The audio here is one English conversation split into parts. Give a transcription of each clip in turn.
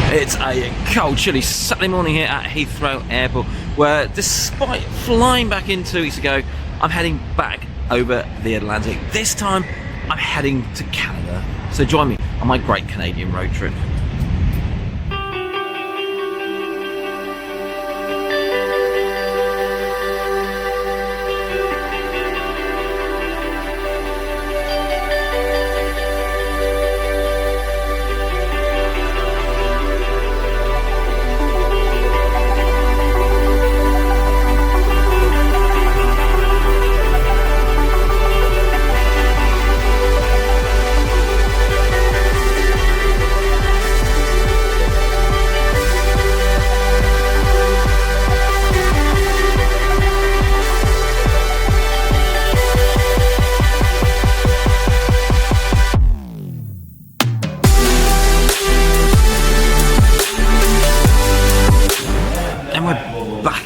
It's a cold, chilly Saturday morning here at Heathrow Airport, where despite flying back in 2 weeks ago, I'm heading back over the Atlantic. This time, I'm heading to Canada. So join me on my great Canadian road trip.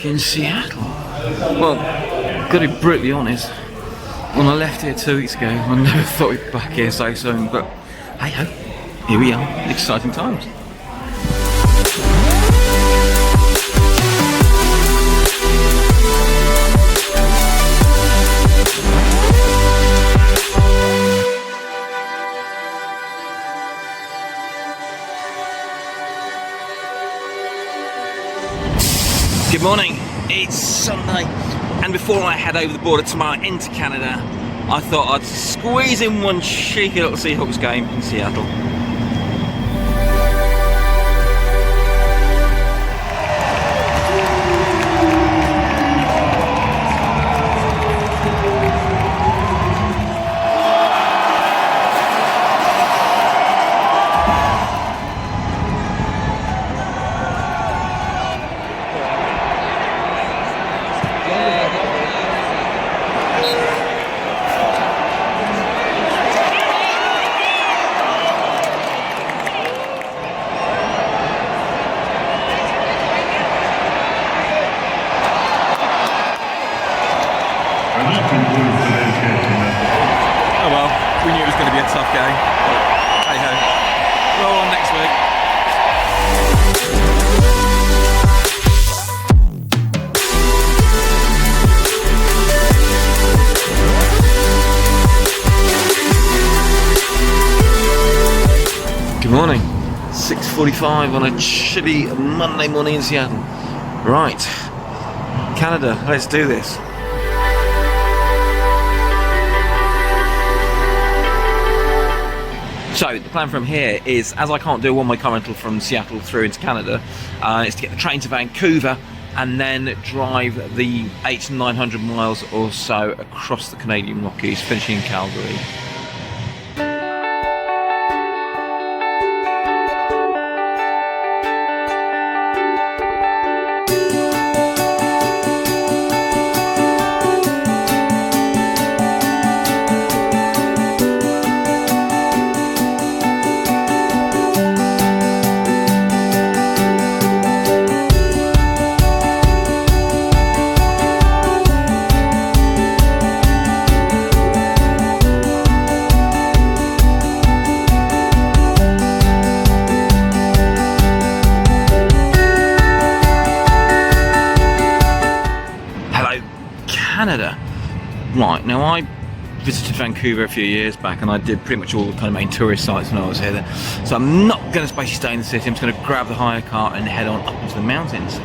In Seattle. Well, gotta be brutally honest, when I left here 2 weeks ago, I never thought we'd be back here so soon, but hey ho, here we are, exciting times. Good morning, it's Sunday, and before I head over the border tomorrow into Canada, I thought I'd squeeze in one cheeky little Seahawks game in Seattle. Oh well, we knew it was going to be a tough game, but hey ho, roll on next week. Good morning, 6:45 on a chilly Monday morning in Seattle. Right, Canada, let's do this. So the plan from here is, as I can't do a one-way car rental from Seattle through into Canada, is to get the train to Vancouver and then drive the 800 to 900 miles or so across the Canadian Rockies, finishing in Calgary. Canada. Right, now I visited Vancouver a few years back and I did pretty much all the kind of main tourist sites when I was here then. So I'm not going to basically stay in the city, I'm just going to grab the hire car and head on up into the mountains.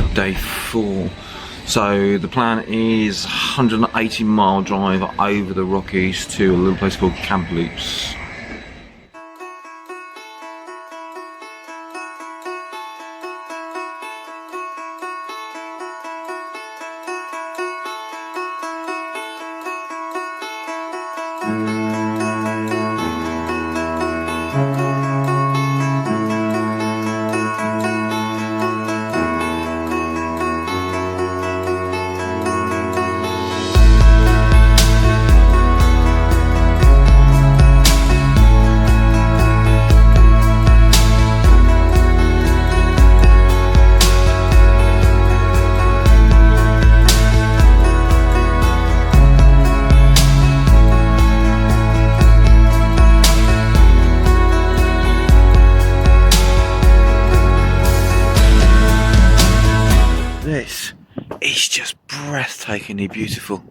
for day 4. So the plan is 180-mile drive over the Rockies to a little place called Kamloops. This is just breathtakingly beautiful.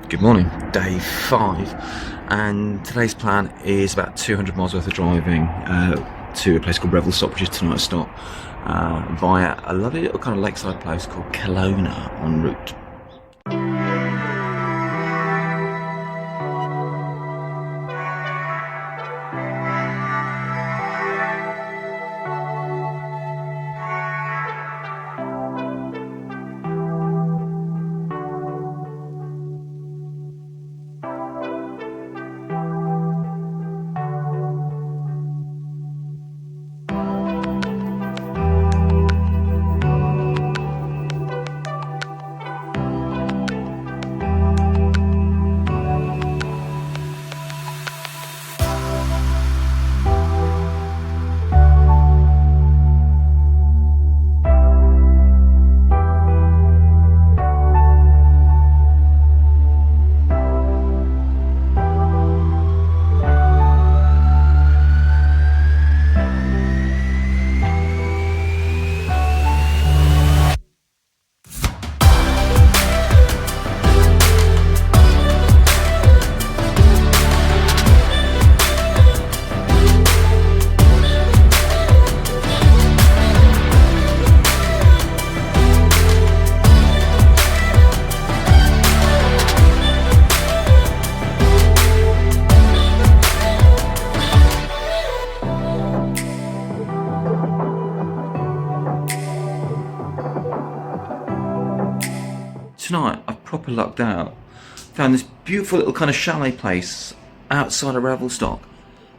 Good morning, day 5, and today's plan is about 200 miles worth of driving to a place called Revelstock, which is tonight's stop, via a lovely little kind of lakeside place called Kelowna en route. Tonight I've proper lucked out. Found this beautiful little kind of chalet place outside of Revelstock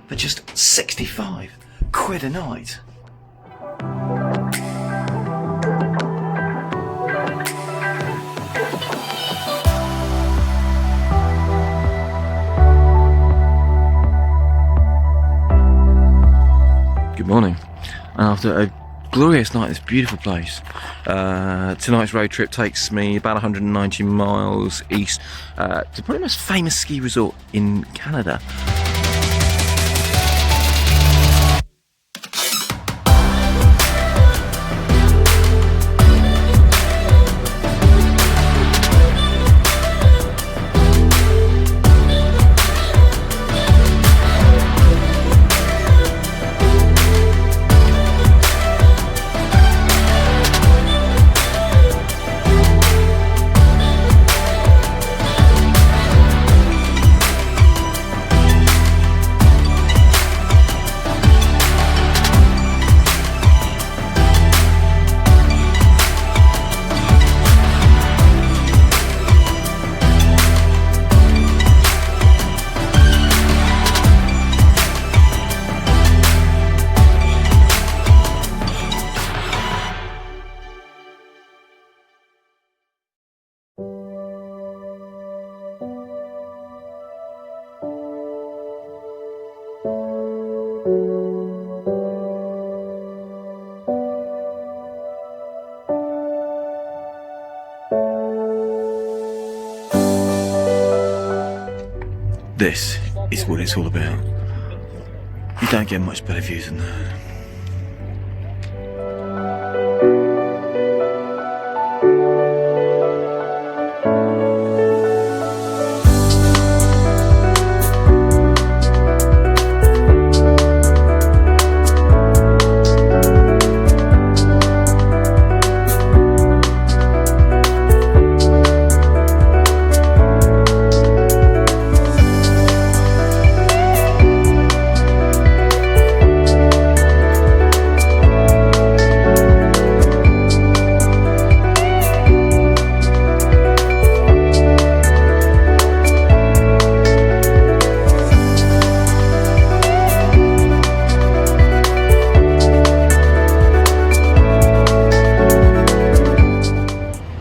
for just 65 quid a night. Good morning. And after a glorious night, this beautiful place, tonight's road trip takes me about 190 miles east to probably the most famous ski resort in Canada. This is what it's all about. You don't get much better views than that.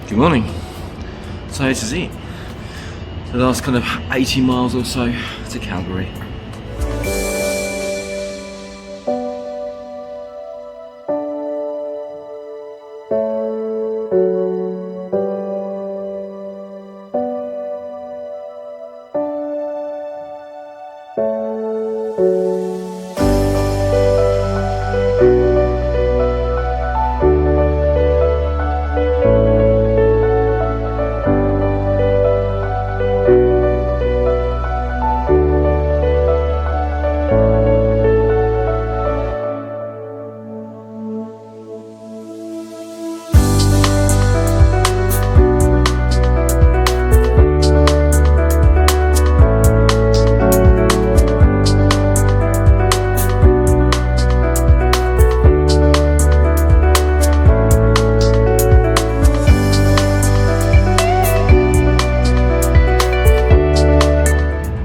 Good morning. So this is it. The last kind of 80 miles or so to Calgary.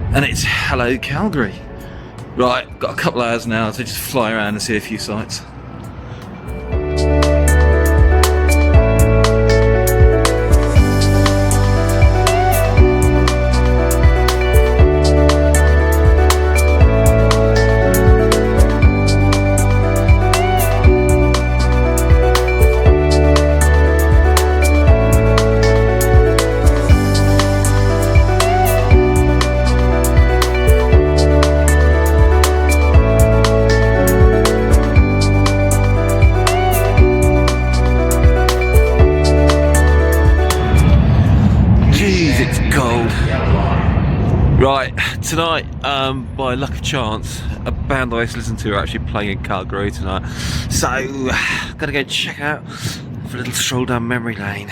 And it's hello Calgary. Right, got a couple hours now to just fly around and see a few sights. Right, tonight, by luck of chance, a band I used to listen to are actually playing in Calgary tonight. So, gotta go check out for a little stroll down memory lane.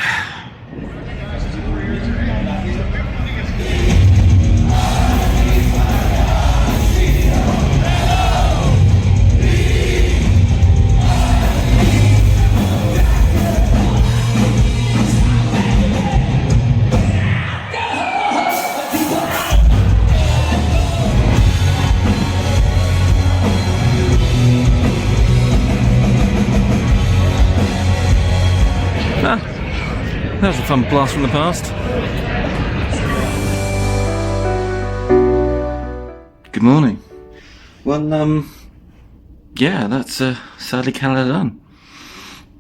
That was a fun blast from the past. Good morning. Well, yeah, that's sadly Canada done.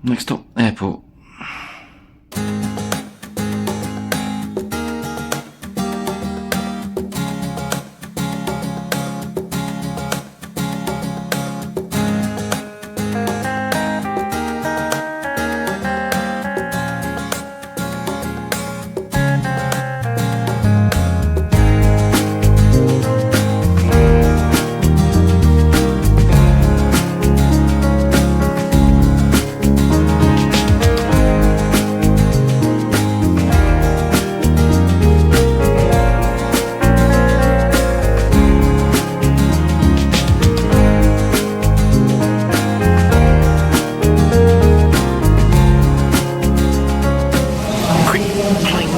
Next stop, airport.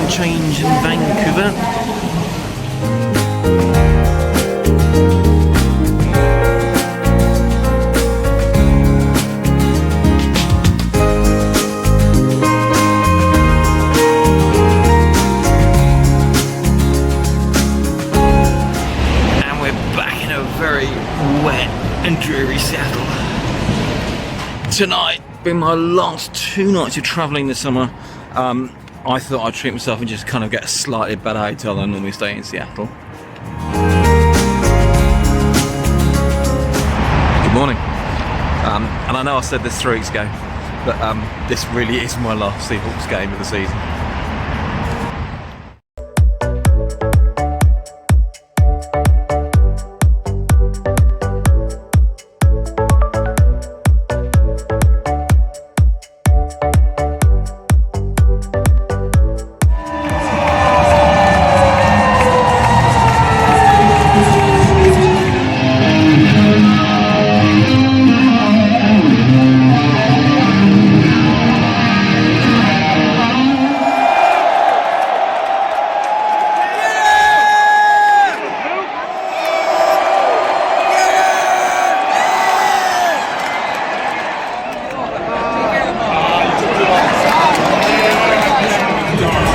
Change in Vancouver. And we're back in a very wet and dreary Seattle. Tonight, been my last 2 nights of travelling this summer. I thought I'd treat myself and just kind of get a slightly better hotel than I normally stay in Seattle. Morning. And I know I said this 3 weeks ago, but this really is my last Seahawks game of the season.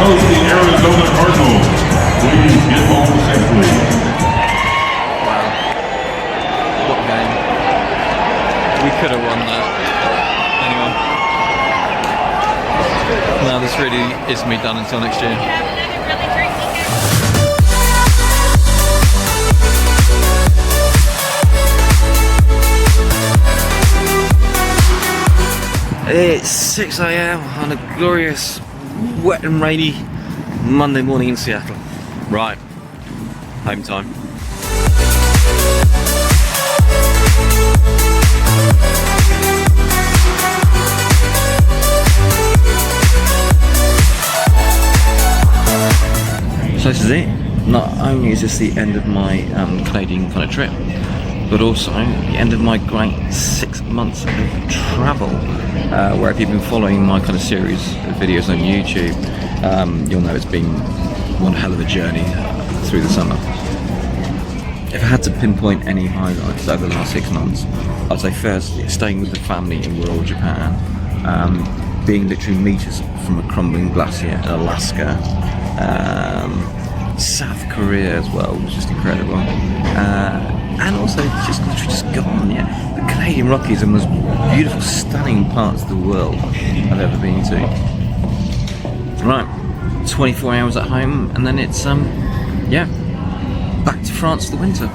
Host the Arizona Cardinals. Please get home safely. Wow. What a game. We could have won that. Anyway. No, this really is me done until next year. It's 6 AM on a glorious, wet and rainy Monday morning in Seattle. Right, home time. So this is it. Not only is this the end of my Canadian kind of trip, but also the end of my great 6 months of travel. Where if you've been following my kind of series of videos on YouTube, you'll know it's been one hell of a journey through the summer. If I had to pinpoint any highlights over the last 6 months, I'd say first, staying with the family in rural Japan, being literally meters from a crumbling glacier in Alaska, South Korea as well, was just incredible. And also just gone, yeah. The Canadian Rockies are the most beautiful, stunning parts of the world I've ever been to. Right, 24 hours at home, and then it's yeah, back to France for the winter.